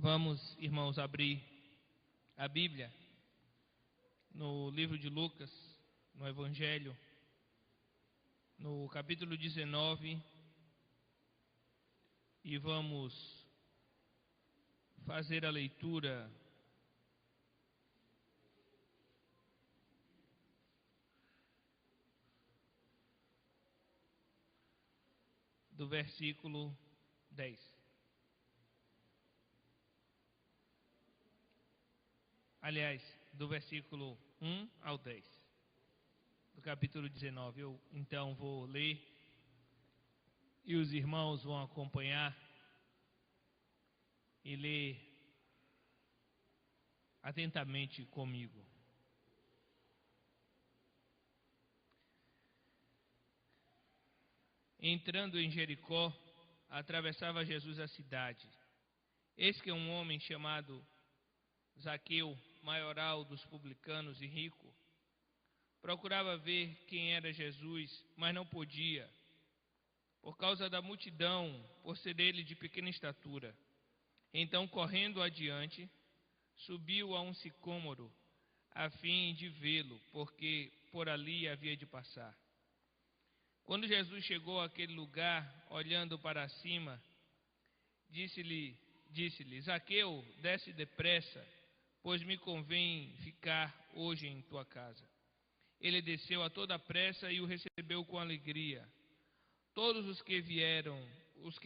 Vamos, irmãos, abrir a Bíblia no livro de Lucas, no Evangelho, no capítulo 19, e vamos fazer a leitura do versículo 10. Aliás, do versículo 1 ao 10, do capítulo 19. Eu então vou ler e os irmãos vão acompanhar e ler atentamente comigo. Entrando em Jericó, atravessava Jesus a cidade. Eis que um homem chamado Zaqueu, maioral dos publicanos e rico, procurava ver quem era Jesus, mas não podia, por causa da multidão, por ser ele de pequena estatura. Então, correndo adiante, subiu a um sicômoro, a fim de vê-lo, porque por ali havia de passar. Quando Jesus chegou àquele lugar, olhando para cima, disse-lhe, Zaqueu, desce depressa, pois me convém ficar hoje em tua casa. Ele desceu a toda pressa e o recebeu com alegria. Todos os que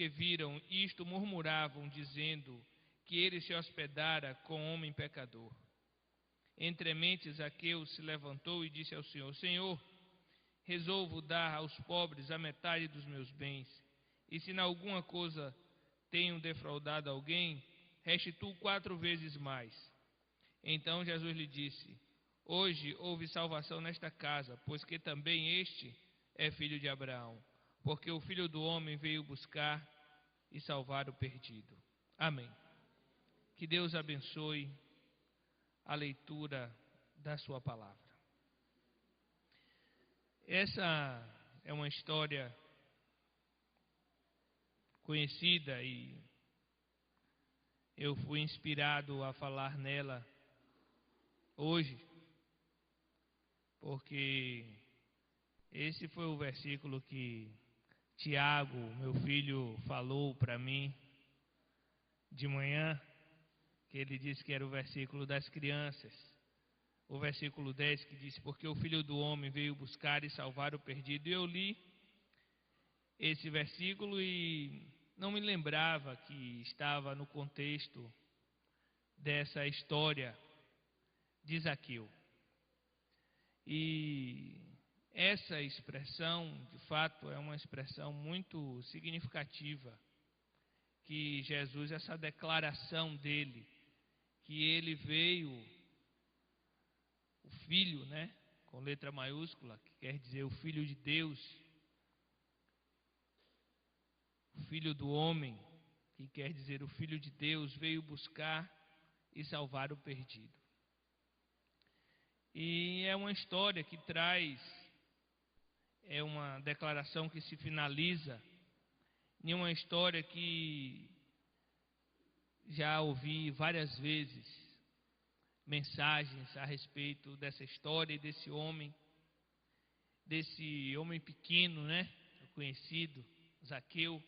viram isto murmuravam, dizendo que ele se hospedara com homem pecador. Entremente Zaqueu se levantou e disse ao Senhor: Senhor, resolvo dar aos pobres a metade dos meus bens, e se em alguma coisa tenho defraudado alguém, restituo 4 vezes mais. Então Jesus lhe disse: Hoje houve salvação nesta casa, pois que também este é filho de Abraão, porque o Filho do Homem veio buscar e salvar o perdido. Amém. Que Deus abençoe a leitura da sua palavra. Essa é uma história conhecida e eu fui inspirado a falar nela hoje, porque esse foi o versículo que Tiago, meu filho, falou para mim de manhã, que ele disse que era o versículo das crianças. O versículo 10 que diz: porque o Filho do Homem veio buscar e salvar o perdido. E eu li esse versículo e não me lembrava que estava no contexto dessa história de Zaqueu. E essa expressão, de fato, é uma expressão muito significativa, que Jesus, essa declaração dele, que ele veio, o Filho, com letra maiúscula, que quer dizer o Filho de Deus, o Filho do Homem, que quer dizer o Filho de Deus, veio buscar e salvar o perdido. E é uma história que traz, é uma declaração que se finaliza em uma história que já ouvi várias vezes mensagens a respeito dessa história e desse homem pequeno, conhecido, Zaqueu,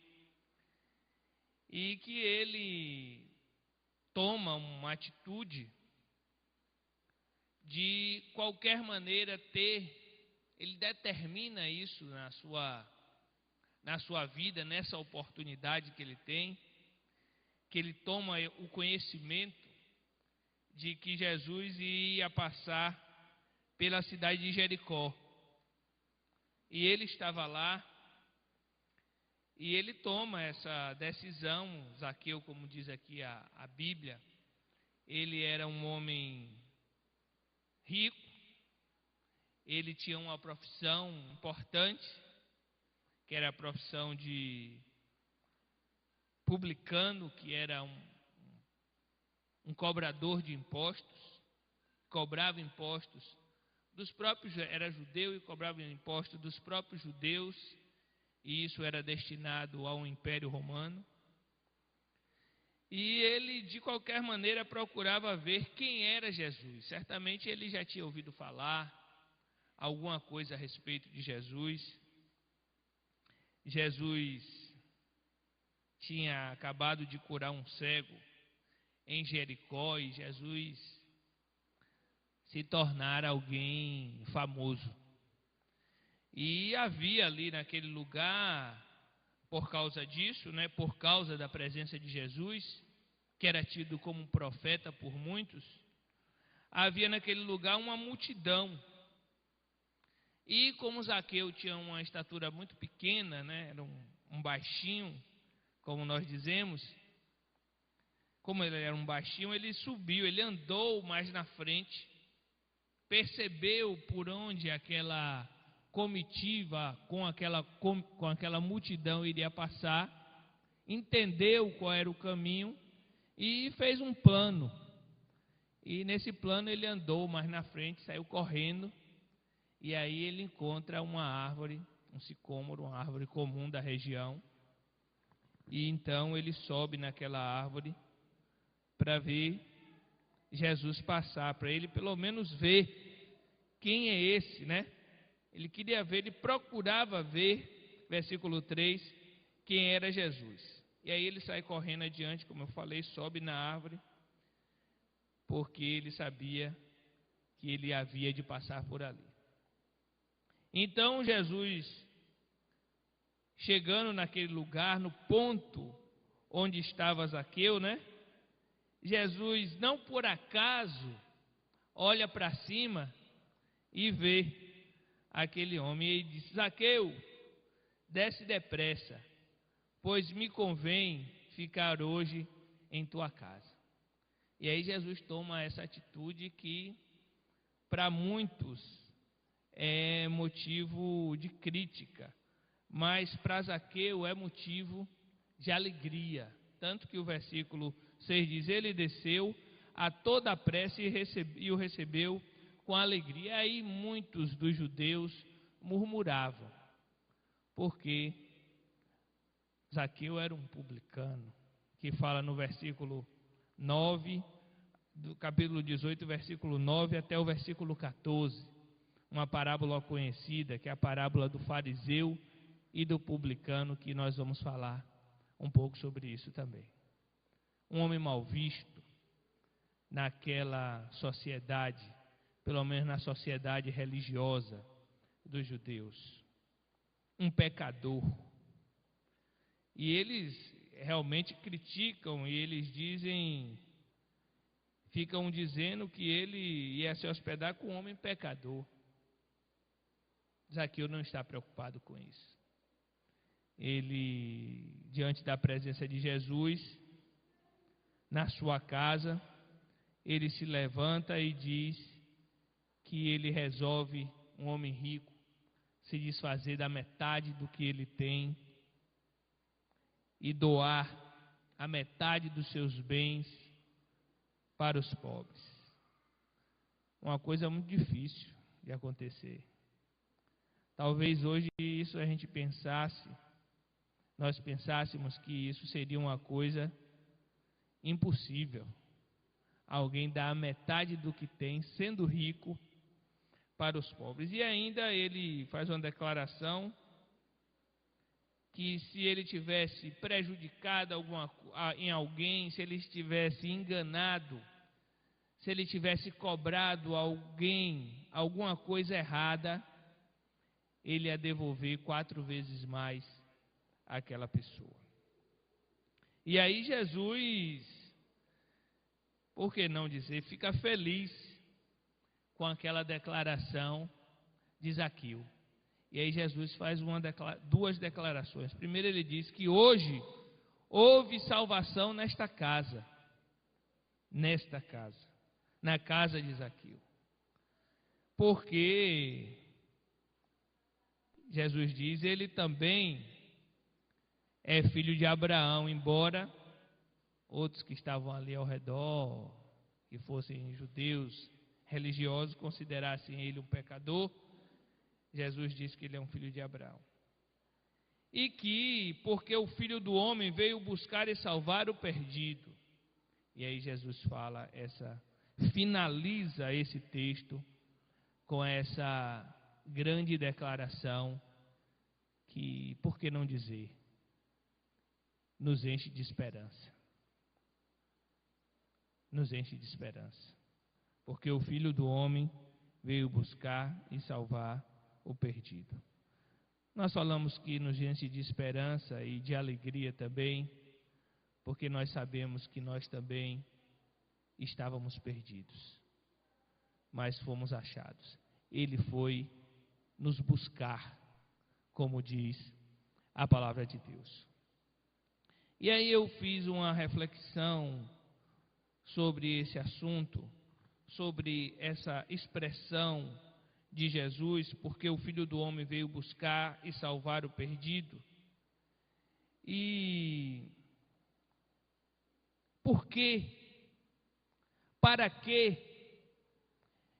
e que ele toma uma atitude de qualquer maneira ele determina isso na sua vida, nessa oportunidade que ele tem, que ele toma o conhecimento de que Jesus ia passar pela cidade de Jericó. E ele estava lá, e ele toma essa decisão. Zaqueu, como diz aqui a Bíblia, ele era um homem rico, ele tinha uma profissão importante, que era a profissão de publicano, que era um cobrador de impostos, cobrava impostos dos próprios, era judeu e cobrava impostos dos próprios judeus, e isso era destinado ao Império Romano. E ele, de qualquer maneira, procurava ver quem era Jesus. Certamente ele já tinha ouvido falar alguma coisa a respeito de Jesus. Jesus tinha acabado de curar um cego em Jericó e Jesus se tornara alguém famoso. E havia ali naquele lugar, por causa disso, por causa da presença de Jesus, que era tido como um profeta por muitos, havia naquele lugar uma multidão. E como Zaqueu tinha uma estatura muito pequena, era um baixinho, como nós dizemos, como ele era um baixinho, ele subiu, ele andou mais na frente, percebeu por onde aquela comitiva com aquela multidão iria passar, entendeu qual era o caminho e fez um plano. E nesse plano ele andou mais na frente, saiu correndo, e aí ele encontra uma árvore, um sicômoro, uma árvore comum da região, e então ele sobe naquela árvore para ver Jesus passar, para ele pelo menos ver quem é esse, Ele queria ver, ele procurava ver, versículo 3, quem era Jesus. E aí ele sai correndo adiante, como eu falei, sobe na árvore, porque ele sabia que ele havia de passar por ali. Então Jesus, chegando naquele lugar, no ponto onde estava Zaqueu, Jesus, não por acaso, olha para cima e vê aquele homem e diz: Zaqueu, desce depressa, pois me convém ficar hoje em tua casa. E aí Jesus toma essa atitude que para muitos é motivo de crítica, mas para Zaqueu é motivo de alegria. Tanto que o versículo 6 diz: ele desceu a toda a pressa e o recebeu com alegria. Aí muitos dos judeus murmuravam, porque Zaqueu era um publicano, que fala no versículo 9, do capítulo 18, versículo 9 até o versículo 14, uma parábola conhecida, que é a parábola do fariseu e do publicano, que nós vamos falar um pouco sobre isso também. Um homem mal visto naquela sociedade, pelo menos na sociedade religiosa dos judeus, um pecador. E eles realmente criticam, e eles ficam dizendo que ele ia se hospedar com um homem pecador. Zaqueu não está preocupado com isso. Ele, diante da presença de Jesus, na sua casa, ele se levanta e diz que ele resolve, um homem rico, se desfazer da metade do que ele tem e doar a metade dos seus bens para os pobres. Uma coisa muito difícil de acontecer. Talvez hoje isso a gente nós pensássemos que isso seria uma coisa impossível. Alguém dar a metade do que tem, sendo rico, para os pobres. E ainda ele faz uma declaração que se ele tivesse prejudicado em alguém, se ele estivesse enganado, se ele tivesse cobrado alguém alguma coisa errada, ele ia devolver 4 vezes mais àquela pessoa. E aí Jesus, por que não dizer, fica feliz com aquela declaração de Zaqueu. E aí Jesus faz duas declarações. Primeiro ele diz que hoje houve salvação nesta casa, na casa de Zaqueu. Porque Jesus diz, ele também é filho de Abraão, embora outros que estavam ali ao redor, que fossem judeus religiosos, considerassem ele um pecador. Jesus diz que ele é um filho de Abraão. E que, porque o Filho do Homem veio buscar e salvar o perdido. E aí Jesus finaliza esse texto com essa grande declaração que, por que não dizer, nos enche de esperança. Nos enche de esperança. Porque o Filho do Homem veio buscar e salvar o perdido. Nós falamos que nos enche de esperança e de alegria também, porque nós sabemos que nós também estávamos perdidos, mas fomos achados. Ele foi nos buscar, como diz a palavra de Deus. E aí eu fiz uma reflexão sobre esse assunto, sobre essa expressão de Jesus, porque o Filho do Homem veio buscar e salvar o perdido. E por quê? Para que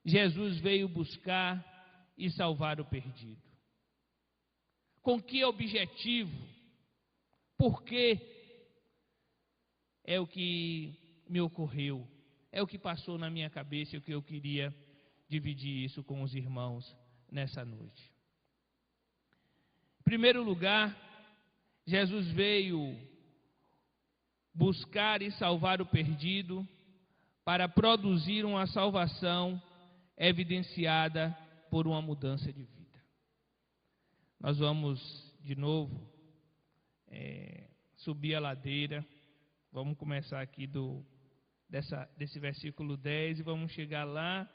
Jesus veio buscar e salvar o perdido? Com que objetivo? Por quê? É o que me ocorreu, é o que passou na minha cabeça e o que eu queria dividir isso com os irmãos nessa noite. Em primeiro lugar, Jesus veio buscar e salvar o perdido para produzir uma salvação evidenciada por uma mudança de vida. Nós vamos de novo subir a ladeira. Vamos começar aqui desse versículo 10 e vamos chegar lá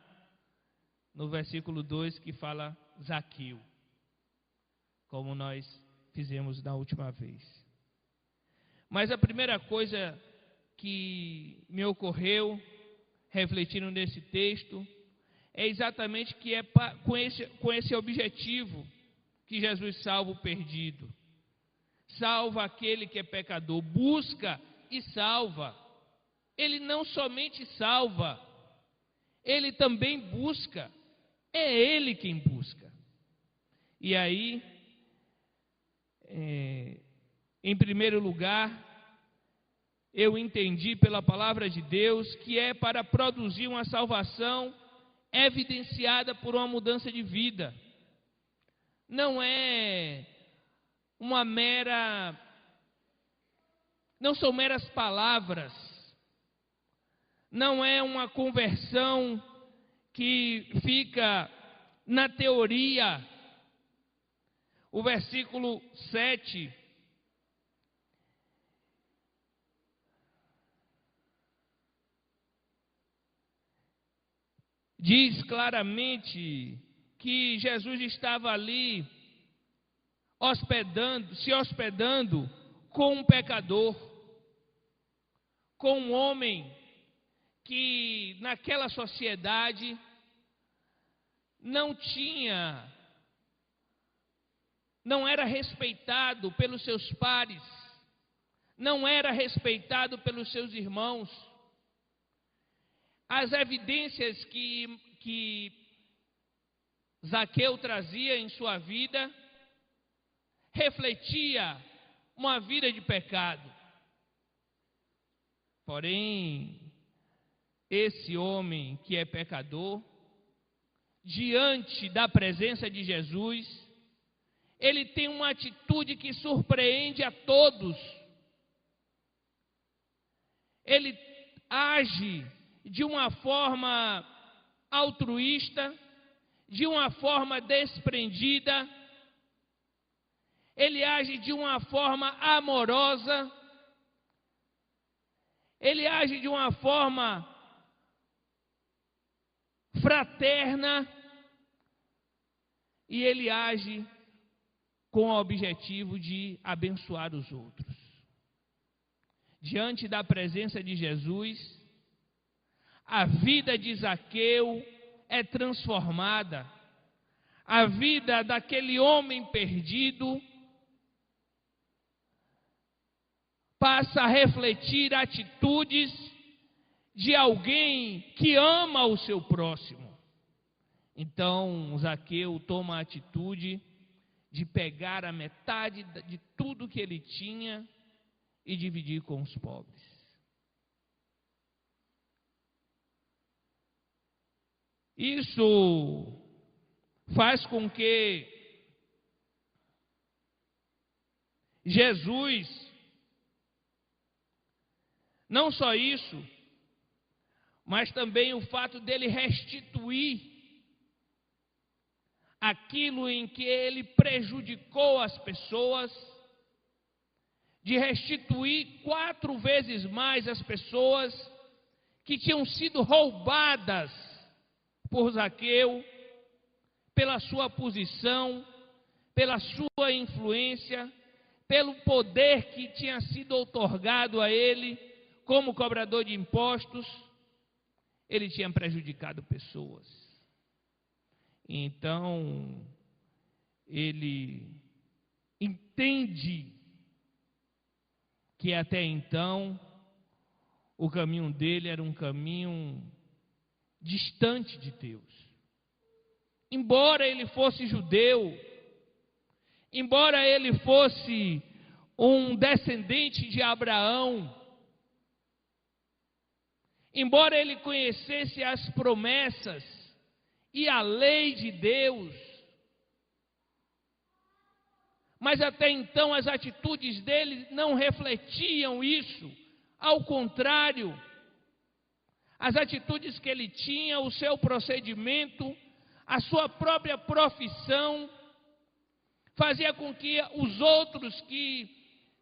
no versículo 2 que fala Zaqueu, como nós fizemos na última vez. Mas a primeira coisa que me ocorreu, refletindo nesse texto, é exatamente que é com esse objetivo que Jesus salva o perdido. Salva aquele que é pecador, busca e salva. Ele não somente salva, ele também busca. É ele quem busca. E aí, em primeiro lugar, eu entendi pela palavra de Deus que é para produzir uma salvação evidenciada por uma mudança de vida. Não é não são meras palavras, não é uma conversão que fica na teoria. O versículo 7 diz claramente que Jesus estava ali se hospedando com um pecador, com um homem que naquela sociedade não era respeitado pelos seus pares, não era respeitado pelos seus irmãos. As evidências que Zaqueu trazia em sua vida refletia uma vida de pecado. Porém, esse homem que é pecador, diante da presença de Jesus, ele tem uma atitude que surpreende a todos. Ele age de uma forma altruísta, de uma forma desprendida, ele age de uma forma amorosa, ele age de uma forma fraterna, e ele age com o objetivo de abençoar os outros. Diante da presença de Jesus, a vida de Zaqueu é transformada. A vida daquele homem perdido passa a refletir atitudes de alguém que ama o seu próximo. Então, Zaqueu toma a atitude de pegar a metade de tudo que ele tinha e dividir com os pobres. Isso faz com que Jesus, não só isso, mas também o fato dele restituir aquilo em que ele prejudicou as pessoas, de restituir 4 vezes mais as pessoas que tinham sido roubadas por Zaqueu, pela sua posição, pela sua influência, pelo poder que tinha sido outorgado a ele como cobrador de impostos. Ele tinha prejudicado pessoas. Então, ele entende que até então o caminho dele era um caminho distante de Deus. Embora ele fosse judeu, embora ele fosse um descendente de Abraão, embora ele conhecesse as promessas e a lei de Deus, mas até então as atitudes dele não refletiam isso. Ao contrário, as atitudes que ele tinha, o seu procedimento, a sua própria profissão, fazia com que os outros que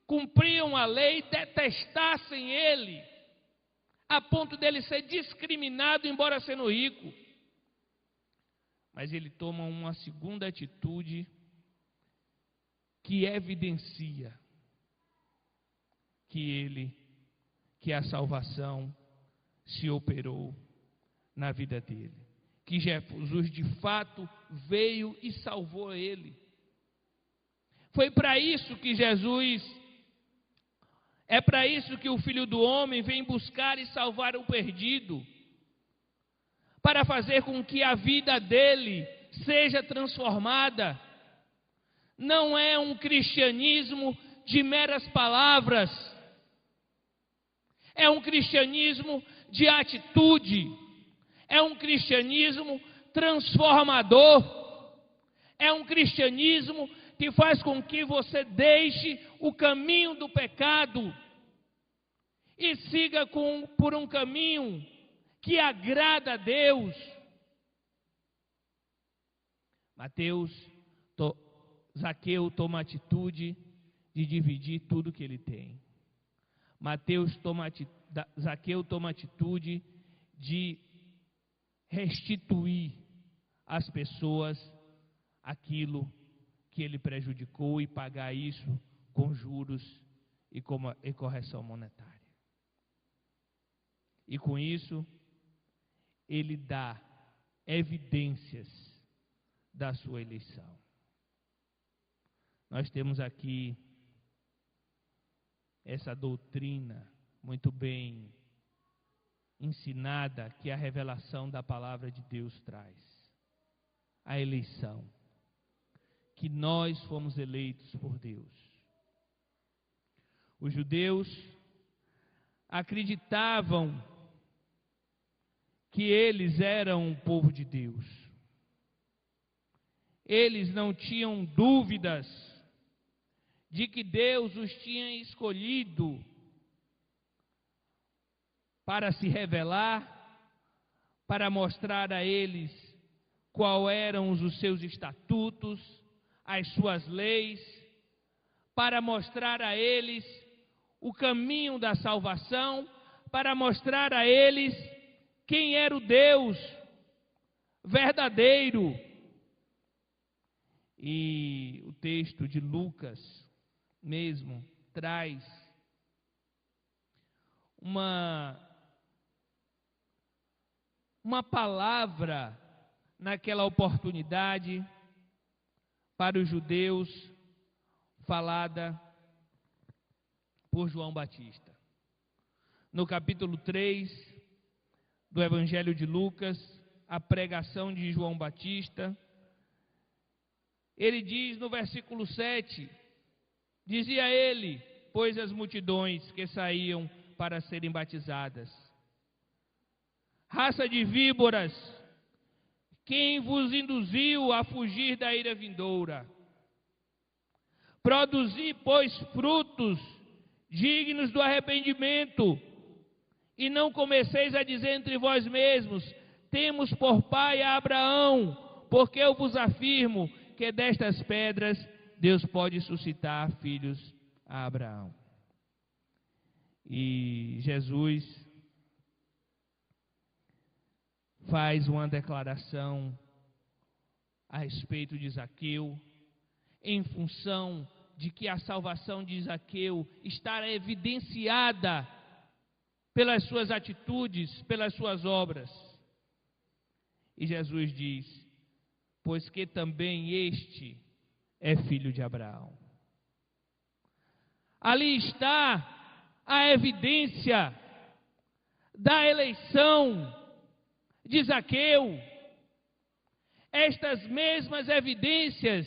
cumpriam a lei detestassem ele, a ponto dele ser discriminado, embora sendo rico. Mas ele toma uma segunda atitude que evidencia que a salvação se operou na vida dele, que Jesus de fato veio e salvou ele. Foi para isso que é para isso que o Filho do Homem vem buscar e salvar o perdido, para fazer com que a vida dele seja transformada. Não é um cristianismo de meras palavras, é um cristianismo de atitude, é um cristianismo transformador, é um cristianismo que faz com que você deixe o caminho do pecado e siga por um caminho que agrada a Deus. Zaqueu toma a atitude de dividir tudo que ele tem. Zaqueu toma a atitude de restituir às pessoas aquilo que ele prejudicou e pagar isso com juros e correção monetária. E com isso, ele dá evidências da sua eleição. Nós temos aqui essa doutrina muito bem ensinada que a revelação da palavra de Deus traz. A eleição. Que nós fomos eleitos por Deus. Os judeus acreditavam que eles eram o povo de Deus. Eles não tinham dúvidas de que Deus os tinha escolhido para se revelar, para mostrar a eles quais eram os seus estatutos, as suas leis, para mostrar a eles o caminho da salvação, para mostrar a eles quem era o Deus verdadeiro. E o texto de Lucas mesmo traz uma palavra naquela oportunidade para os judeus, falada por João Batista. No capítulo 3 do Evangelho de Lucas, a pregação de João Batista, ele diz no versículo 7, dizia ele, pois as multidões que saíam para serem batizadas: raça de víboras, quem vos induziu a fugir da ira vindoura. Produzi, pois, frutos dignos do arrependimento, e não comeceis a dizer entre vós mesmos: temos por pai a Abraão, porque eu vos afirmo que destas pedras Deus pode suscitar filhos a Abraão. E Jesus faz uma declaração a respeito de Zaqueu, em função de que a salvação de Zaqueu está evidenciada pelas suas atitudes, pelas suas obras. E Jesus diz: pois que também este é filho de Abraão. Ali está a evidência da eleição de Zaqueu. Estas mesmas evidências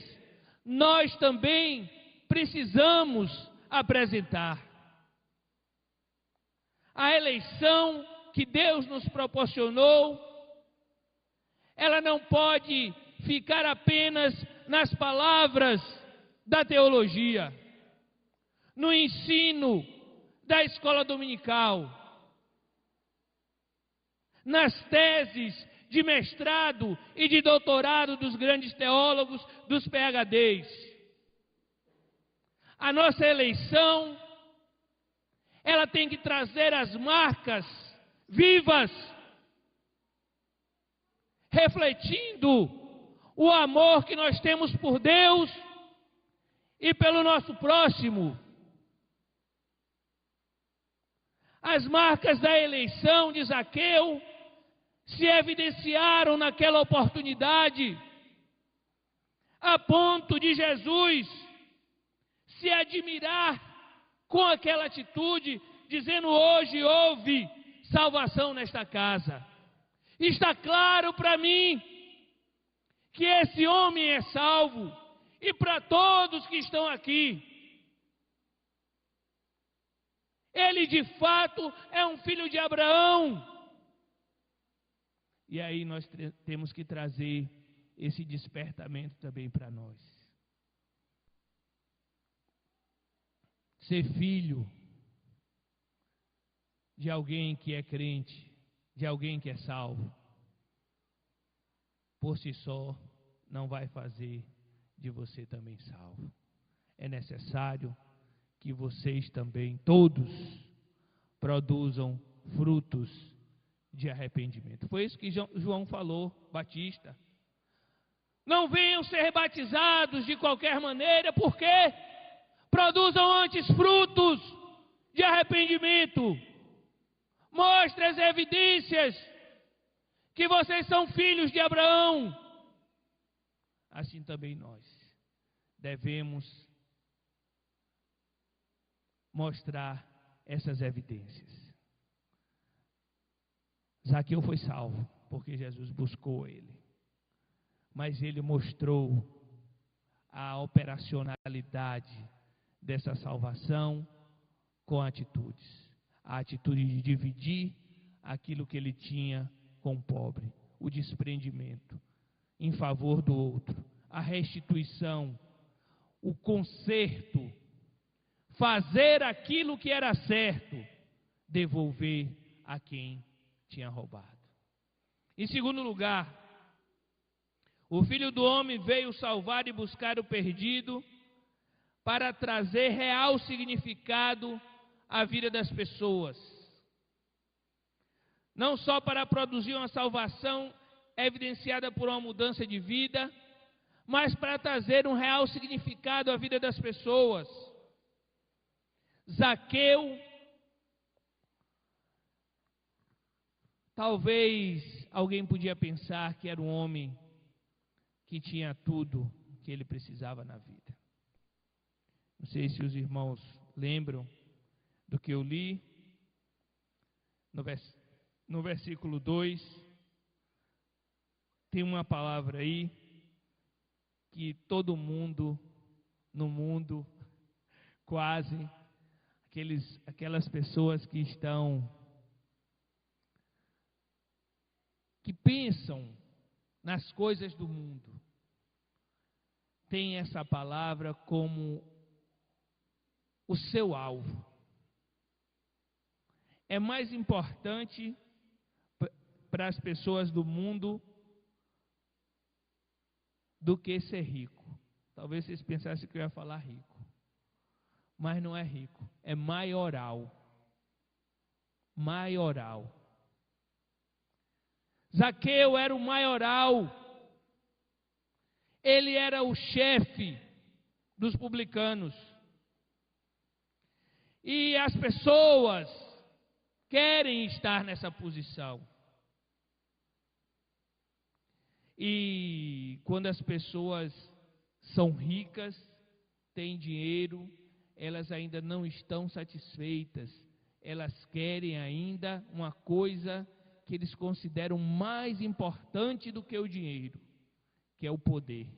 nós também precisamos apresentar. A eleição que Deus nos proporcionou, ela não pode ficar apenas nas palavras da teologia, no ensino da escola dominical, nas teses de mestrado e de doutorado dos grandes teólogos, dos PhDs. A nossa eleição, ela tem que trazer as marcas vivas, refletindo o amor que nós temos por Deus e pelo nosso próximo. As marcas da eleição de Zaqueu se evidenciaram naquela oportunidade, a ponto de Jesus se admirar com aquela atitude, dizendo: hoje houve salvação nesta casa. Está claro para mim que esse homem é salvo, e para todos que estão aqui. Ele de fato é um filho de Abraão. E aí nós temos que trazer esse despertamento também para nós. Ser filho de alguém que é crente, de alguém que é salvo, por si só não vai fazer de você também salvo. É necessário que vocês também, todos, produzam frutos de arrependimento. Foi isso que João falou, Batista. Não venham ser batizados de qualquer maneira, porque produzam antes frutos de arrependimento. Mostre as evidências que vocês são filhos de Abraão. Assim também nós devemos mostrar essas evidências. Zaqueu foi salvo porque Jesus buscou ele, mas ele mostrou a operacionalidade dessa salvação com atitudes. A atitude de dividir aquilo que ele tinha com o pobre, o desprendimento em favor do outro, a restituição, o conserto, fazer aquilo que era certo, devolver a quem tinha roubado. Em segundo lugar, o Filho do Homem veio salvar e buscar o perdido, para trazer real significado à vida das pessoas. Não só para produzir uma salvação evidenciada por uma mudança de vida, mas para trazer um real significado à vida das pessoas. Zaqueu, talvez alguém podia pensar que era um homem que tinha tudo que ele precisava na vida. Não sei se os irmãos lembram do que eu li no versículo 2. Tem uma palavra aí que todo mundo no mundo, quase, aquelas pessoas que pensam nas coisas do mundo, tem essa palavra como o seu alvo. É mais importante para as pessoas do mundo do que ser rico. Talvez vocês pensassem que eu ia falar rico, mas não é rico, é maioral. Maioral. Zaqueu era o maioral. Ele era o chefe dos publicanos. E as pessoas querem estar nessa posição. E quando as pessoas são ricas, têm dinheiro, elas ainda não estão satisfeitas. Elas querem ainda uma coisa que eles consideram mais importante do que o dinheiro, que é o poder.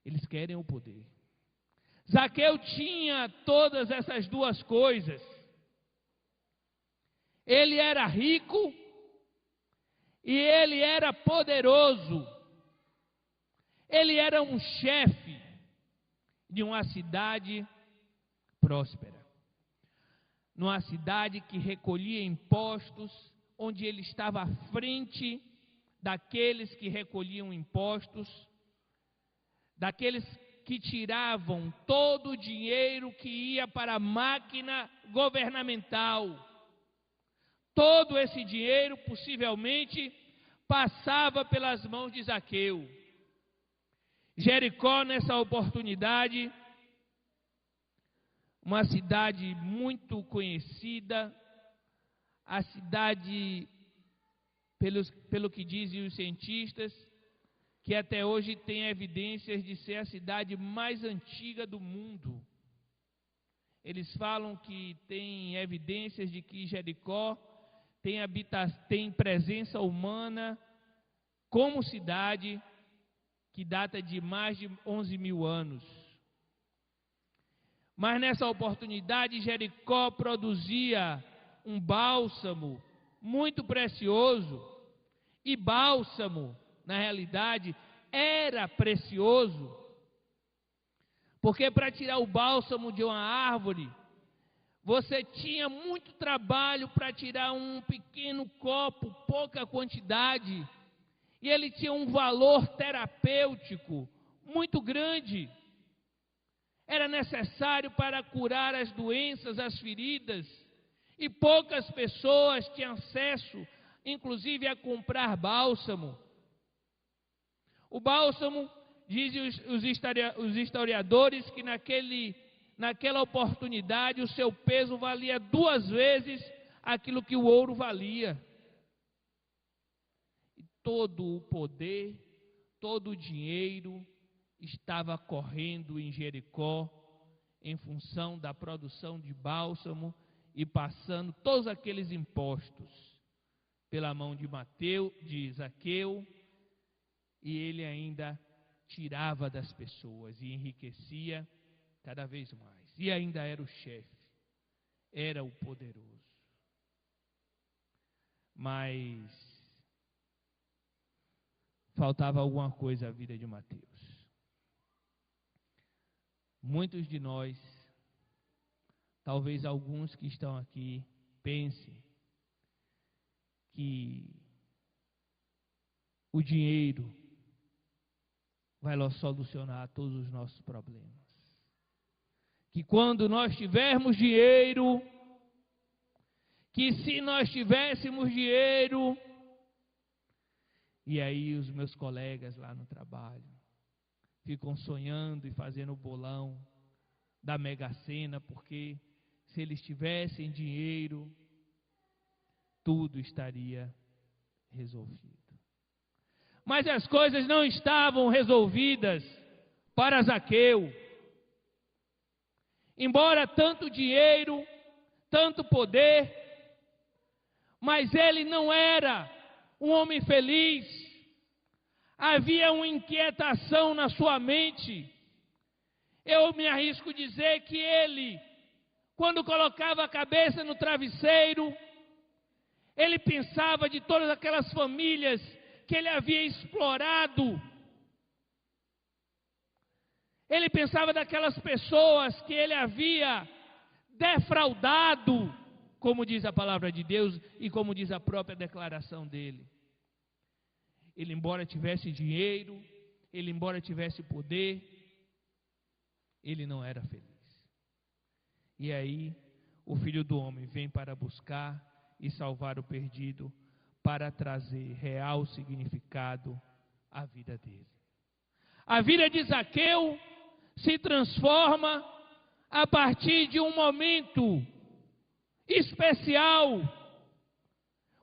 Eles querem o poder. Zaqueu tinha todas essas duas coisas. Ele era rico e ele era poderoso. Ele era um chefe de uma cidade próspera. Numa cidade que recolhia impostos, onde ele estava à frente daqueles que recolhiam impostos, daqueles que tiravam todo o dinheiro que ia para a máquina governamental. Todo esse dinheiro possivelmente passava pelas mãos de Zaqueu. Jericó, nessa oportunidade, uma cidade muito conhecida, a cidade, pelo que dizem os cientistas, que até hoje tem evidências de ser a cidade mais antiga do mundo. Eles falam que tem evidências de que Jericó tem presença humana como cidade, que data de mais de 11 mil anos. Mas nessa oportunidade, Jericó produzia um bálsamo muito precioso. E bálsamo, na realidade, era precioso. Porque para tirar o bálsamo de uma árvore, você tinha muito trabalho para tirar um pequeno copo, pouca quantidade. E ele tinha um valor terapêutico muito grande. Era necessário para curar as doenças, as feridas, e poucas pessoas tinham acesso, inclusive, a comprar bálsamo. O bálsamo, dizem os historiadores, que naquela oportunidade o seu peso valia 2 vezes aquilo que o ouro valia. E todo o poder, todo o dinheiro estava correndo em Jericó em função da produção de bálsamo e passando todos aqueles impostos pela mão de Zaqueu, e ele ainda tirava das pessoas e enriquecia cada vez mais. E ainda era o chefe, era o poderoso. Mas faltava alguma coisa à vida de Mateus. Muitos de nós, talvez alguns que estão aqui, pensem que o dinheiro vai solucionar todos os nossos problemas. Que quando nós tivermos dinheiro, que se nós tivéssemos dinheiro, e aí os meus colegas lá no trabalho ficam sonhando e fazendo o bolão da Mega Sena, porque se eles tivessem dinheiro, tudo estaria resolvido. Mas as coisas não estavam resolvidas para Zaqueu. Embora tanto dinheiro, tanto poder, mas ele não era um homem feliz. Havia uma inquietação na sua mente. Eu me arrisco dizer que ele, quando colocava a cabeça no travesseiro, Ele pensava de todas aquelas famílias que ele havia explorado. Ele pensava daquelas pessoas que ele havia defraudado, como diz a palavra de Deus e como diz a própria declaração dele. Ele, embora tivesse dinheiro, ele, embora tivesse poder, ele não era feliz. E aí, o Filho do Homem vem para buscar e salvar o perdido, para trazer real significado à vida dele. A vida de Zaqueu se transforma a partir de um momento especial,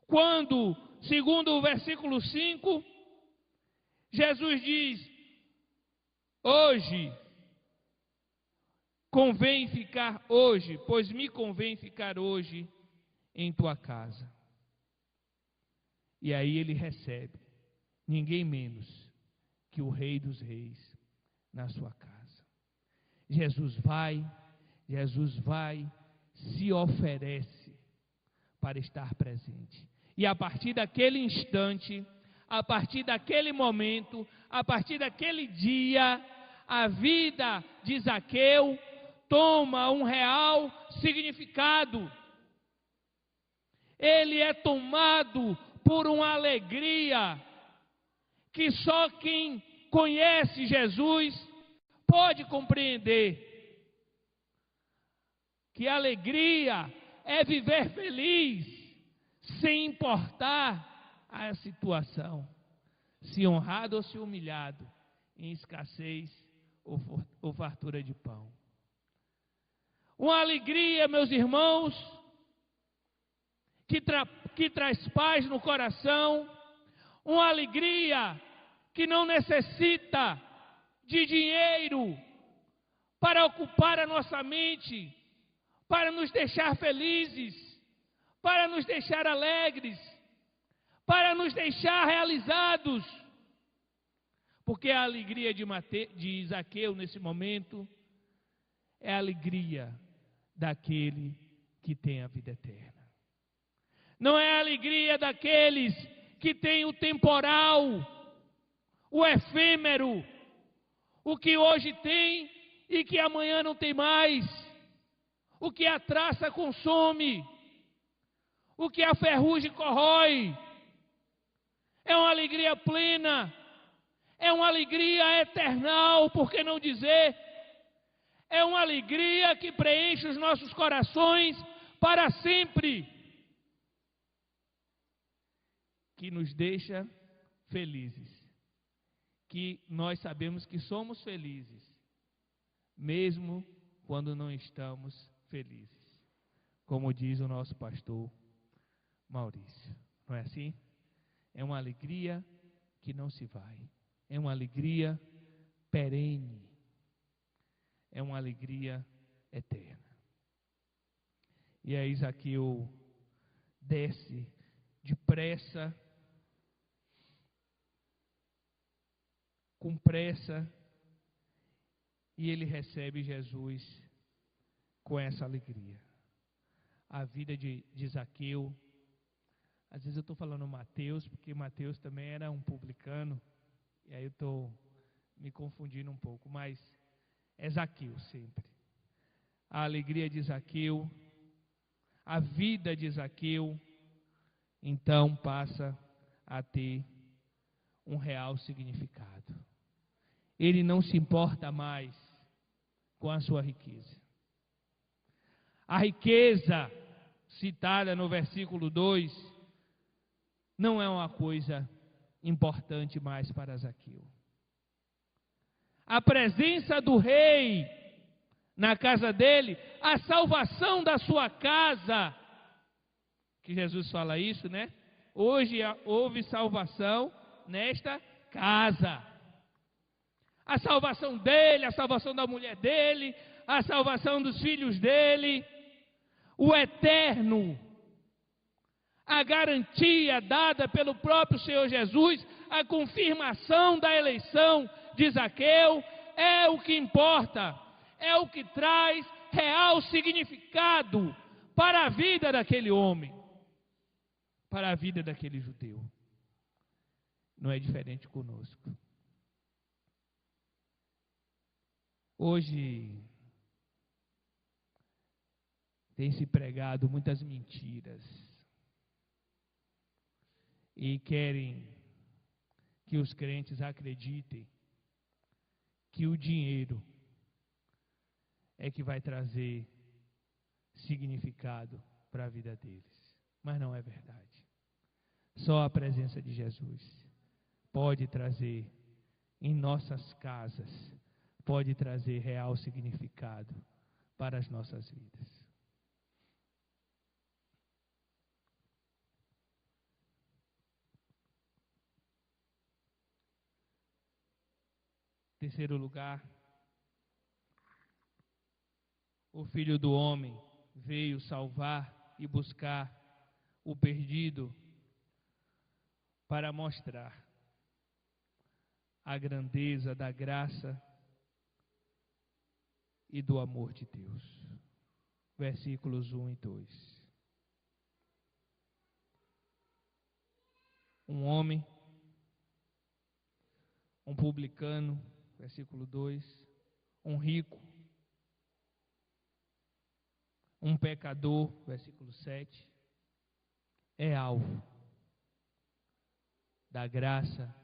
quando, segundo o versículo 5, Jesus diz: hoje convém ficar hoje, pois me convém ficar hoje em tua casa. E aí ele recebe ninguém menos que o Rei dos Reis na sua casa. Jesus vai, se oferece para estar presente. E a partir daquele instante, a partir daquele momento, a partir daquele dia, a vida de Zaqueu toma um real significado. Ele é tomado por uma alegria que só quem conhece Jesus pode compreender. Que alegria é viver feliz, sem importar a situação, se honrado ou se humilhado, em escassez ou fartura de pão. Uma alegria, meus irmãos, que traz paz no coração, uma alegria que não necessita de dinheiro para ocupar a nossa mente, para nos deixar felizes, para nos deixar alegres, para nos deixar realizados. Porque a alegria de Zaqueu nesse momento é a alegria daquele que tem a vida eterna. Não é a alegria daqueles que têm o temporal, o efêmero, o que hoje tem e que amanhã não tem mais, o que a traça consome, o que a ferrugem corrói. É uma alegria plena, é uma alegria eternal, por que não dizer? É uma alegria que preenche os nossos corações para sempre, que nos deixa felizes, que nós sabemos que somos felizes, mesmo quando não estamos felizes, como diz o nosso pastor Maurício. Não é assim? É uma alegria que não se vai, é uma alegria perene, é uma alegria eterna. E aí Zaqueu desce depressa, com pressa, e ele recebe Jesus com essa alegria. A vida de Zaqueu, às vezes eu estou falando Mateus, porque Mateus também era um publicano, e aí eu estou me confundindo um pouco, mas é Zaqueu sempre. A alegria de Zaqueu, a vida de Zaqueu, então passa a ter um real significado. Ele não se importa mais com a sua riqueza. A riqueza citada no versículo 2 não é uma coisa importante mais para Zaqueu. A presença do rei na casa dele, a salvação da sua casa, que Jesus fala isso, né? Hoje houve salvação nesta casa. A salvação dele, a salvação da mulher dele, a salvação dos filhos dele, o eterno, a garantia dada pelo próprio Senhor Jesus, a confirmação da eleição de Zaqueu, é o que importa, é o que traz real significado para a vida daquele homem. para a vida daquele judeu. Não é diferente conosco. Hoje tem se pregado muitas mentiras e querem que os crentes acreditem que o dinheiro é que vai trazer significado para a vida deles. Mas não é verdade. Só a presença de Jesus pode trazer em nossas casas, pode trazer real significado para as nossas vidas. Terceiro lugar, o Filho do Homem veio salvar e buscar o perdido para mostrar a grandeza da graça e do amor de Deus. Versículos 1 e 2. Um homem, um publicano, versículo 2, um rico, um pecador, versículo 7, é alvo da graça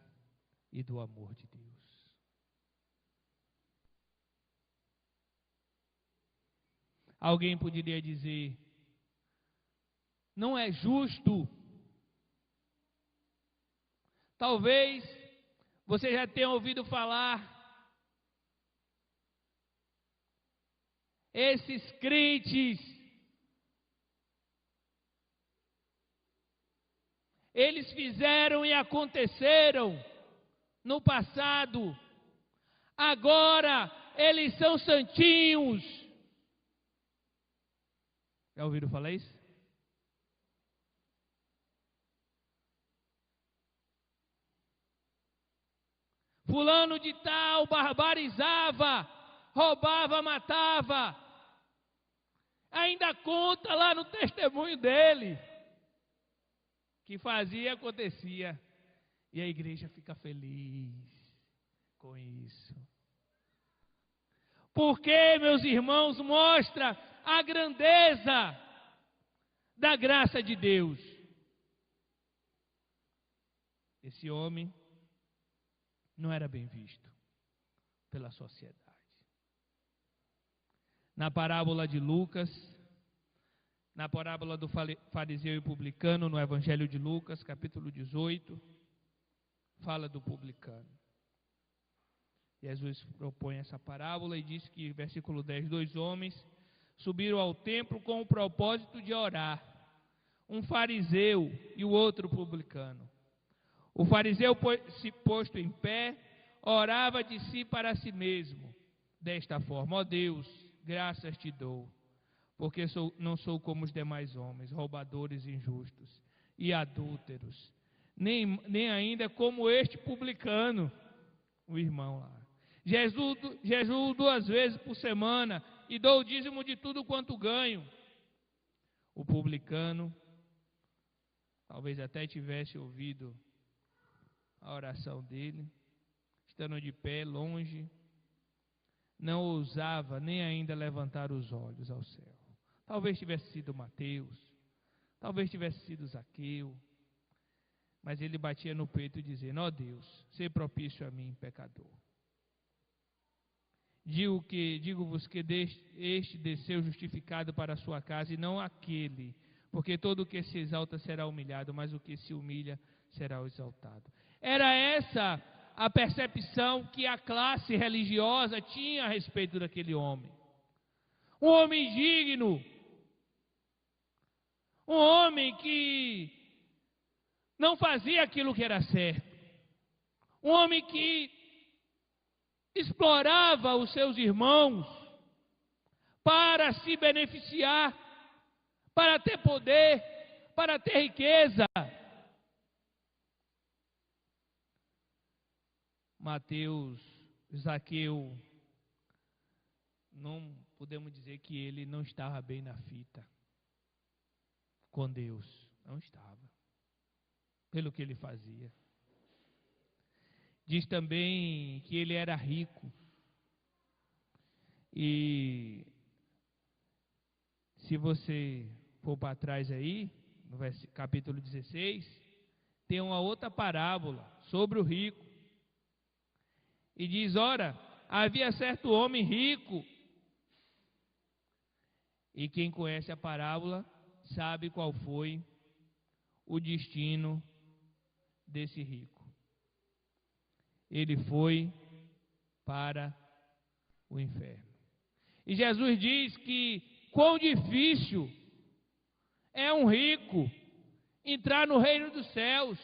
e do amor de Deus. Alguém poderia dizer, não é justo. Talvez você já tenha ouvido falar, esses crentes, eles fizeram e aconteceram no passado, agora eles são santinhos. Já ouviram falar isso? Fulano de tal barbarizava, roubava, matava. Ainda conta lá no testemunho dele que fazia e acontecia. E a igreja fica feliz com isso. Porque, meus irmãos, mostra a grandeza da graça de Deus. Esse homem não era bem visto pela sociedade. Na parábola de Lucas, na parábola do fariseu e publicano, no Evangelho de Lucas, capítulo 18, fala do publicano. Jesus propõe essa parábola e diz que, versículo 10, 2 homens subiram ao templo com o propósito de orar, um fariseu e o outro publicano. O fariseu, se posto em pé, orava de si para si mesmo, desta forma: ó Deus, graças te dou, porque não sou como os demais homens, roubadores injustos e adúlteros, nem ainda como este publicano, o irmão lá. Jejuo 2 vezes por semana e dou o dízimo de tudo quanto ganho. O publicano talvez até tivesse ouvido a oração dele, estando de pé, longe, não ousava nem ainda levantar os olhos ao céu. Talvez tivesse sido Mateus, talvez tivesse sido Zaqueu, mas ele batia no peito dizendo: ó Deus, sê propício a mim, pecador. Digo-vos que este desceu justificado para a sua casa e não aquele, porque todo o que se exalta será humilhado, mas o que se humilha será exaltado. Era essa a percepção que a classe religiosa tinha a respeito daquele homem. Um homem digno, um homem que não fazia aquilo que era certo, um homem que explorava os seus irmãos para se beneficiar, para ter poder, para ter riqueza. Mateus, Zaqueu, não podemos dizer que ele não estava bem na fita com Deus, não estava. pelo que ele fazia. Diz também que ele era rico. E se você for para trás aí, no capítulo 16, tem uma outra parábola sobre o rico. E diz, ora, havia certo homem rico. E quem conhece a parábola sabe qual foi o destino desse rico. Ele foi para o inferno. E Jesus diz que quão difícil é um rico entrar no reino dos céus.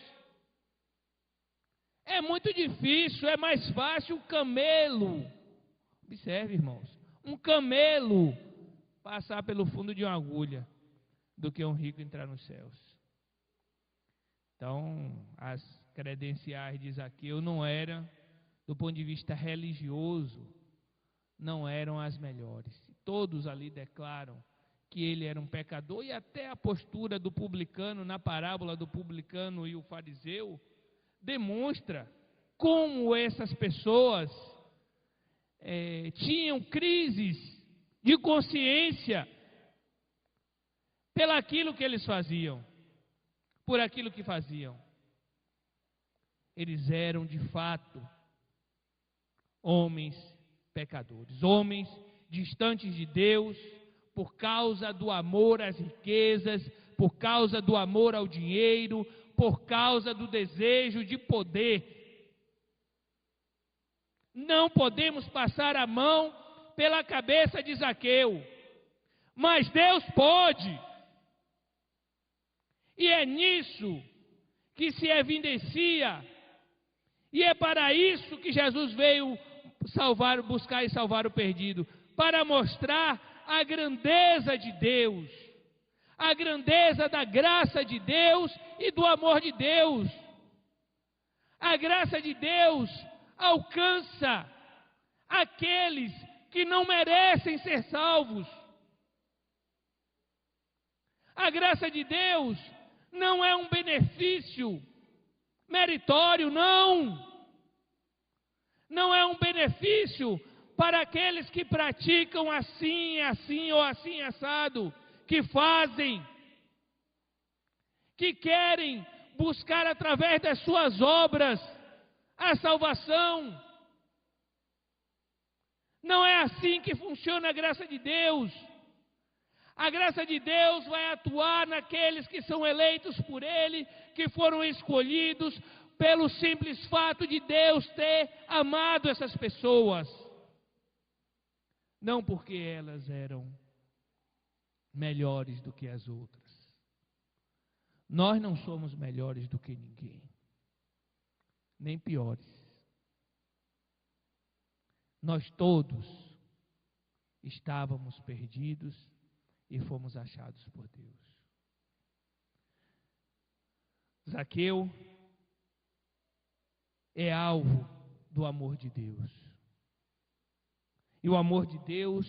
É muito difícil, é mais fácil um camelo, observe, irmãos, um camelo passar pelo fundo de uma agulha do que um rico entrar nos céus. Então, as credenciais de Zaqueu não eram, do ponto de vista religioso, não eram as melhores. Todos ali declaram que ele era um pecador, e até a postura do publicano, na parábola do publicano e o fariseu, demonstra como essas pessoas tinham crises de consciência pelaquilo que eles faziam, por aquilo que faziam. Eles eram de fato homens pecadores, homens distantes de Deus, por causa do amor às riquezas, por causa do amor ao dinheiro, por causa do desejo de poder. Não podemos passar a mão pela cabeça de Zaqueu, mas Deus pode. E é nisso que se evidencia, e é para isso que Jesus veio buscar e salvar o perdido, para mostrar a grandeza de Deus, a grandeza da graça de Deus e do amor de Deus. A graça de Deus alcança aqueles que não merecem ser salvos. A graça de Deus não é um benefício meritório, não. Não é um benefício para aqueles que praticam assim, assim ou assim assado, que fazem, que querem buscar através das suas obras a salvação. Não é assim que funciona a graça de Deus. A graça de Deus vai atuar naqueles que são eleitos por Ele, que foram escolhidos pelo simples fato de Deus ter amado essas pessoas. Não porque elas eram melhores do que as outras. Nós não somos melhores do que ninguém, nem piores. Nós todos estávamos perdidos e fomos achados por Deus. Zaqueu é alvo do amor de Deus. E o amor de Deus,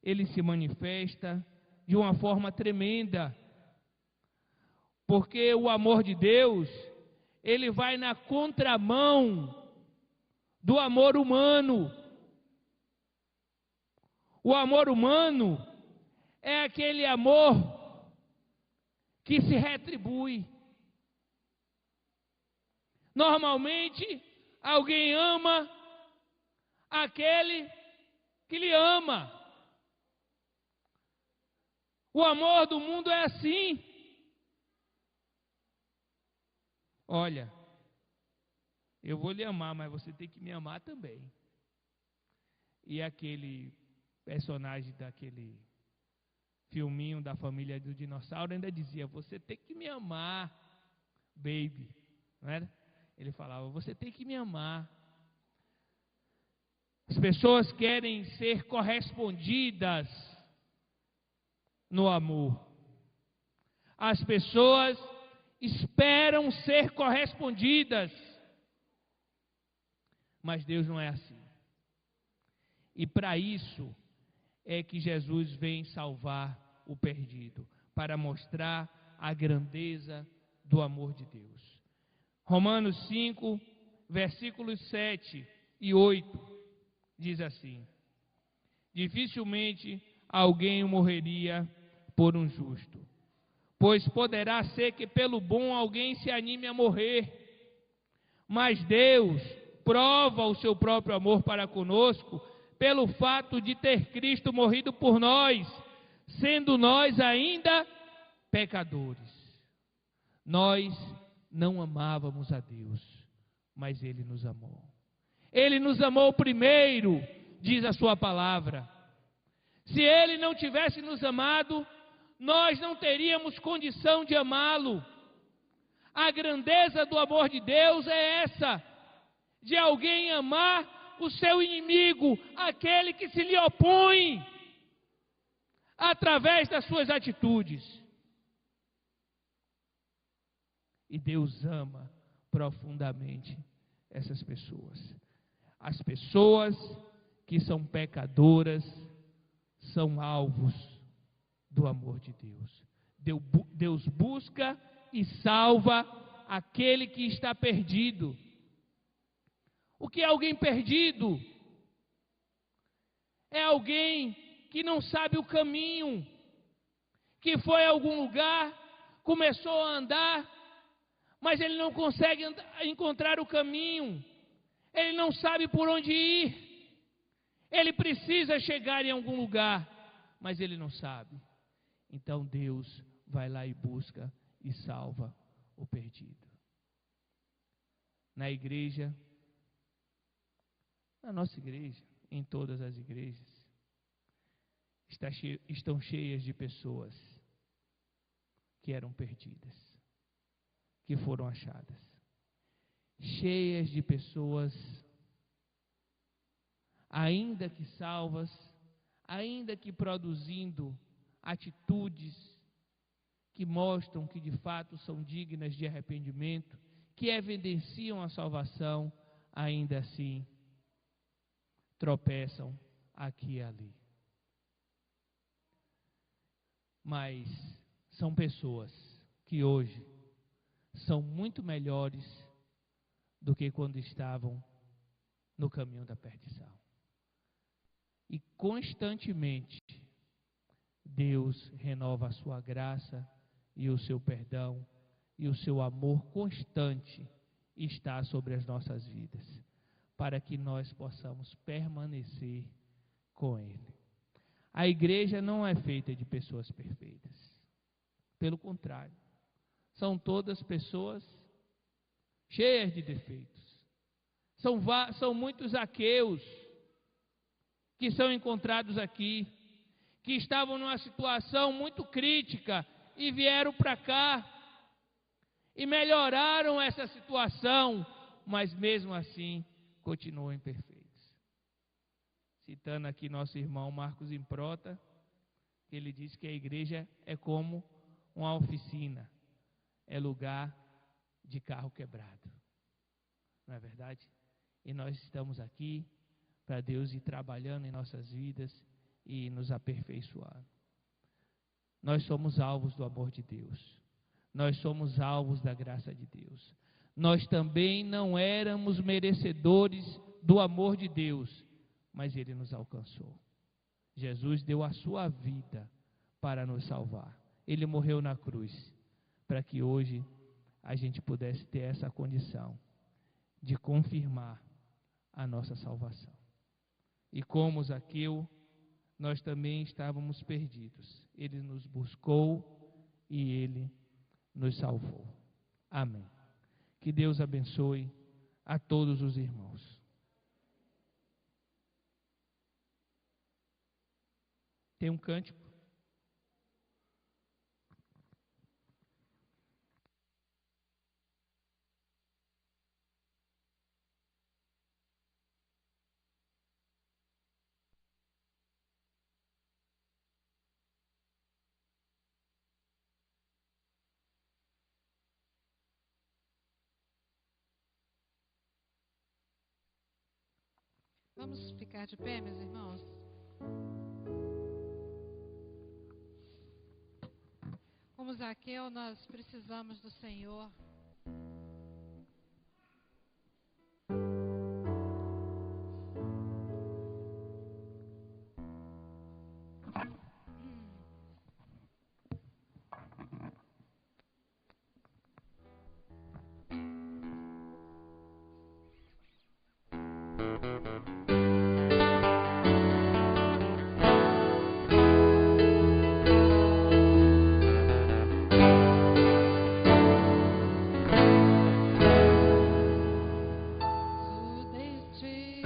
ele se manifesta de uma forma tremenda. Porque o amor de Deus, ele vai na contramão do amor humano. O amor humano é aquele amor que se retribui. Normalmente, alguém ama aquele que lhe ama. O amor do mundo é assim. Olha, eu vou lhe amar, mas você tem que me amar também. E aquele personagem daquele filminho da família do dinossauro ainda dizia, você tem que me amar, baby. Não era? Ele falava, você tem que me amar. As pessoas querem ser correspondidas no amor. As pessoas esperam ser correspondidas. Mas Deus não é assim. E para isso é que Jesus vem salvar o perdido, para mostrar a grandeza do amor de Deus. Romanos 5, versículos 7 e 8, diz assim: dificilmente alguém morreria por um justo, pois poderá ser que pelo bom alguém se anime a morrer. Mas Deus prova o seu próprio amor para conosco pelo fato de ter Cristo morrido por nós, sendo nós ainda pecadores. Nós não amávamos a Deus, mas Ele nos amou. Ele nos amou primeiro, diz a sua palavra. Se Ele não tivesse nos amado, nós não teríamos condição de amá-lo. A grandeza do amor de Deus é essa, de alguém amar o seu inimigo, aquele que se lhe opõe, através das suas atitudes. E Deus ama profundamente essas pessoas. As pessoas que são pecadoras são alvos do amor de Deus. Deus busca e salva aquele que está perdido. O que é alguém perdido? É alguém que não sabe o caminho, que foi a algum lugar, começou a andar, mas ele não consegue encontrar o caminho, ele não sabe por onde ir, ele precisa chegar em algum lugar, mas ele não sabe. Então Deus vai lá e busca e salva o perdido. Na igreja, na nossa igreja, em todas as igrejas, estão cheias de pessoas que eram perdidas, que foram achadas. Cheias de pessoas, ainda que salvas, ainda que produzindo atitudes que mostram que de fato são dignas de arrependimento, que evidenciam a salvação, ainda assim tropeçam aqui e ali. Mas são pessoas que hoje são muito melhores do que quando estavam no caminho da perdição. E constantemente Deus renova a sua graça e o seu perdão e o seu amor constante está sobre as nossas vidas, para que nós possamos permanecer com Ele. A igreja não é feita de pessoas perfeitas. Pelo contrário, são todas pessoas cheias de defeitos. São muitos Zaqueus que são encontrados aqui, que estavam numa situação muito crítica e vieram para cá e melhoraram essa situação, mas mesmo assim continuam imperfeitos. Citando aqui nosso irmão Marcos Improta, ele diz que a igreja é como uma oficina, é lugar de carro quebrado. Não é verdade? E nós estamos aqui para Deus ir trabalhando em nossas vidas e nos aperfeiçoando. Nós somos alvos do amor de Deus. Nós somos alvos da graça de Deus. Nós também não éramos merecedores do amor de Deus, mas Ele nos alcançou. Jesus deu a sua vida para nos salvar. Ele morreu na cruz para que hoje a gente pudesse ter essa condição de confirmar a nossa salvação. E como Zaqueu, nós também estávamos perdidos. Ele nos buscou e Ele nos salvou. Amém. Que Deus abençoe a todos os irmãos. Tem um cântico? Vamos ficar de pé, meus irmãos? Como Zaqueu, nós precisamos do Senhor. Preciso de ti.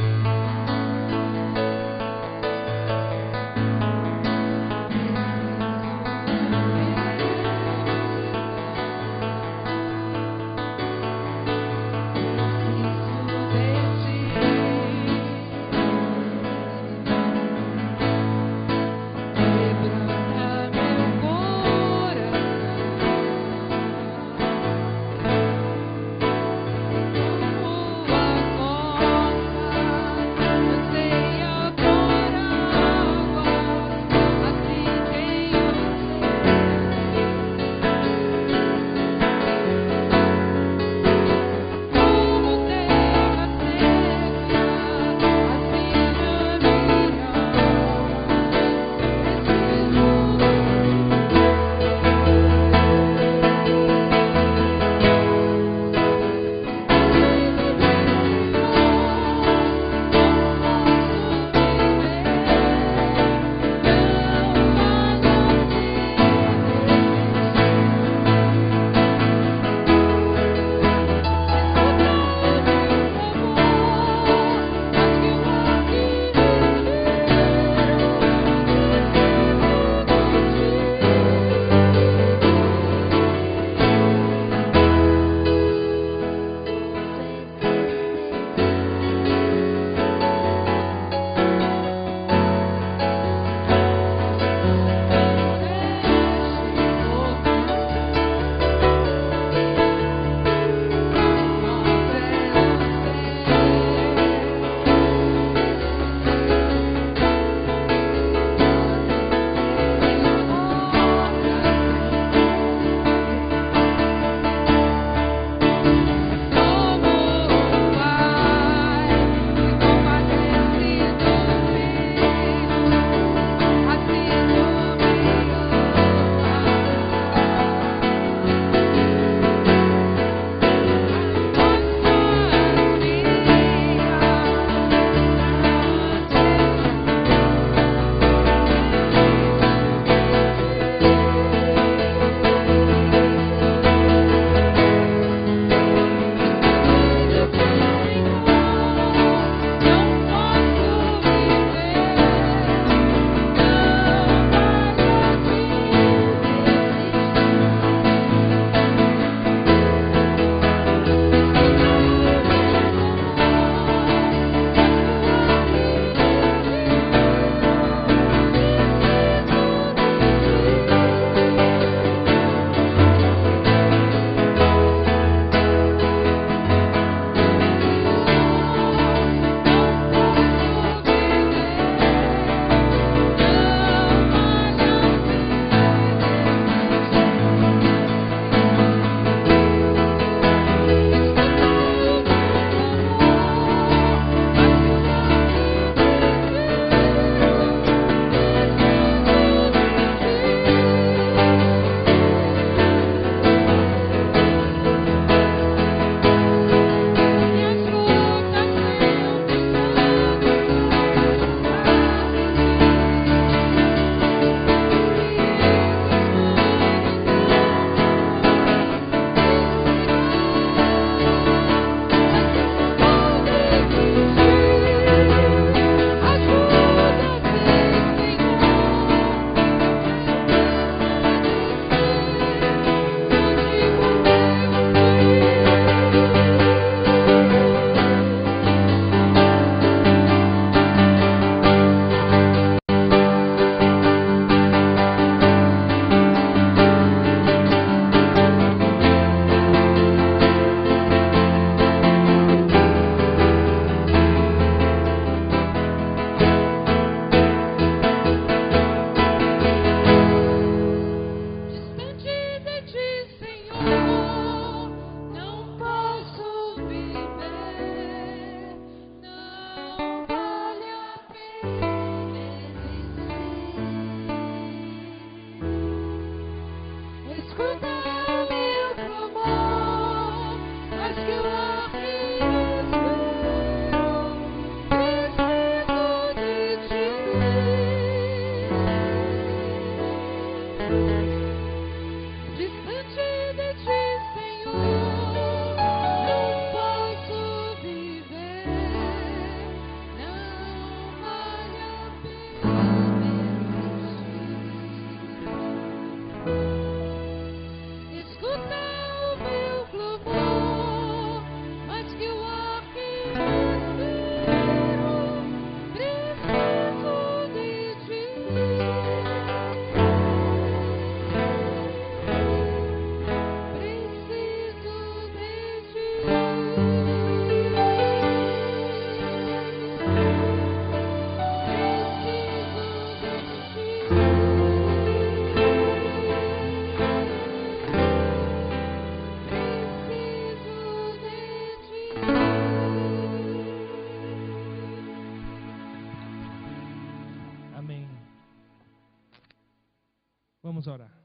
Vamos orar.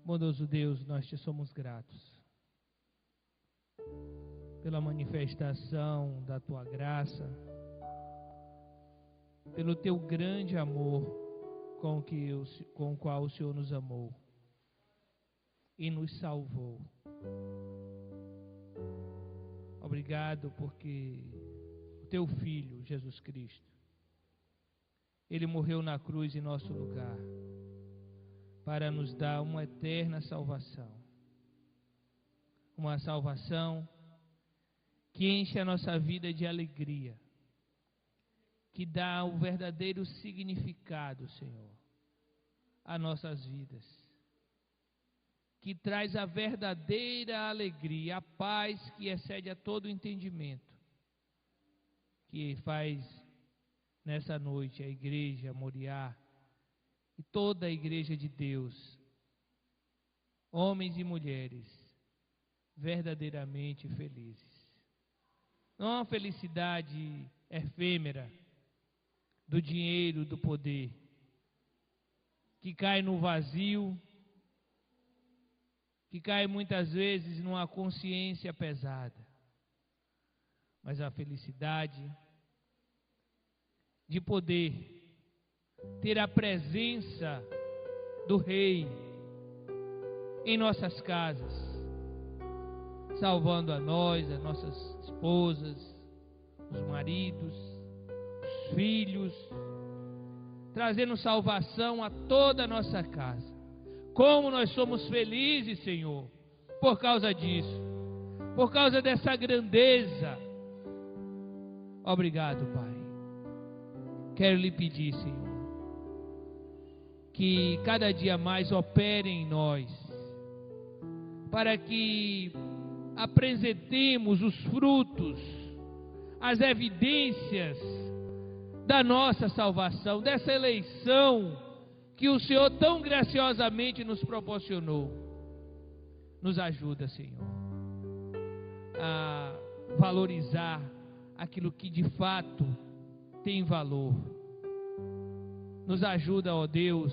Bondoso Deus, nós te somos gratos pela manifestação da tua graça, pelo teu grande amor com o qual o Senhor nos amou e nos salvou. Obrigado porque o teu Filho, Jesus Cristo, Ele morreu na cruz em nosso lugar para nos dar uma eterna salvação. Uma salvação que enche a nossa vida de alegria, que dá o verdadeiro significado, Senhor, a nossas vidas, que traz a verdadeira alegria, a paz que excede a todo entendimento, que faz nessa noite a igreja Moriá e toda a igreja de Deus, homens e mulheres, verdadeiramente felizes. Não é uma felicidade efêmera do dinheiro, do poder, que cai no vazio, que cai muitas vezes numa consciência pesada, mas a felicidade de poder ter a presença do Rei em nossas casas, salvando a nós, as nossas esposas, os maridos, os filhos, trazendo salvação a toda a nossa casa. Como nós somos felizes, Senhor, por causa disso, por causa dessa grandeza. Obrigado, Pai. Quero lhe pedir, Senhor, que cada dia mais opere em nós, para que apresentemos os frutos, as evidências da nossa salvação, dessa eleição que o Senhor tão graciosamente nos proporcionou. Nos ajuda, Senhor, a valorizar aquilo que de fato tem valor. Nos ajuda, ó Deus,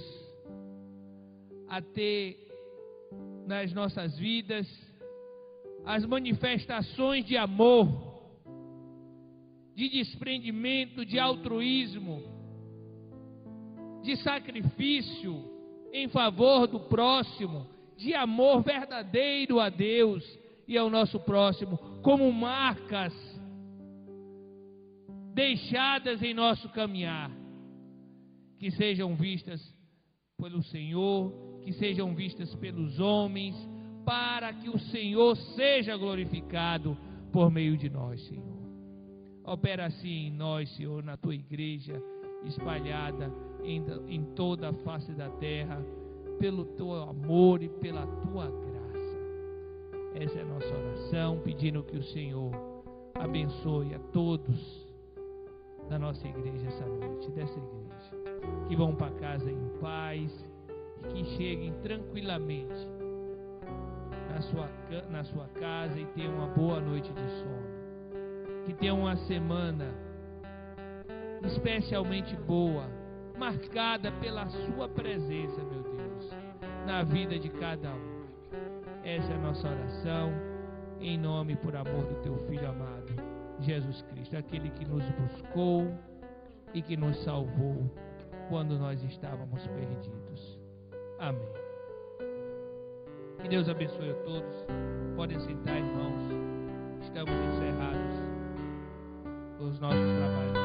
a ter nas nossas vidas as manifestações de amor, de desprendimento, de altruísmo, de sacrifício em favor do próximo, de amor verdadeiro a Deus e ao nosso próximo, como marcas deixadas em nosso caminhar, que sejam vistas pelo Senhor, que sejam vistas pelos homens, para que o Senhor seja glorificado por meio de nós, Senhor. Opera assim em nós, Senhor, na tua igreja espalhada em toda a face da terra, pelo teu amor e pela tua graça. Essa é a nossa oração, pedindo que o Senhor abençoe a todos da nossa igreja essa noite, dessa igreja, que vão para casa em paz, que cheguem tranquilamente na sua casa e tenham uma boa noite de sono, que tenham uma semana especialmente boa, marcada pela sua presença, meu Deus, na vida de cada um. Essa é a nossa oração, em nome e por amor do teu Filho amado, Jesus Cristo, aquele que nos buscou e que nos salvou quando nós estávamos perdidos. Amém. Que Deus abençoe a todos. Podem sentar, irmãos. Estamos encerrados os nossos trabalhos.